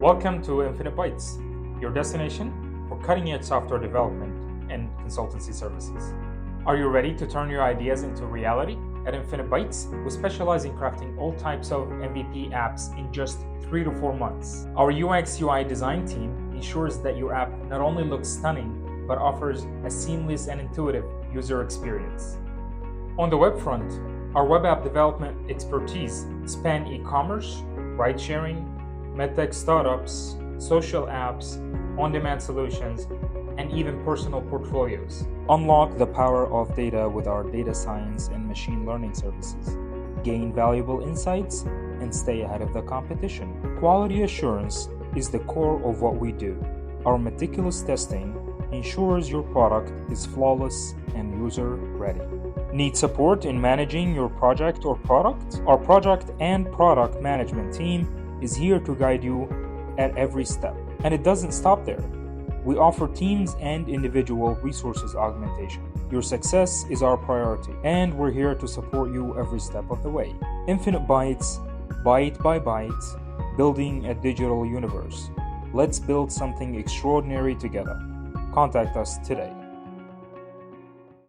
Welcome to Infinite Bytes, your destination for cutting-edge software development and consultancy services. Are you ready to turn your ideas into reality? At Infinite Bytes, we specialize in crafting all types of MVP apps in just 3 to 4 months. Our UX/UI design team ensures that your app not only looks stunning, but offers a seamless and intuitive user experience. On the web front, our web app development expertise span e-commerce, ride-sharing, medtech startups, social apps, on-demand solutions, and even personal portfolios. Unlock the power of data with our data science and machine learning services. Gain valuable insights and stay ahead of the competition. Quality assurance is the core of what we do. Our meticulous testing ensures your product is flawless and user-ready. Need support in managing your project or product? Our project and product management team is here to guide you at every step. And it doesn't stop there. We offer teams and individual resources augmentation. Your success is our priority, and we're here to support you every step of the way. Infinite Bytes, byte by byte, building a digital universe. Let's build something extraordinary together. Contact us today.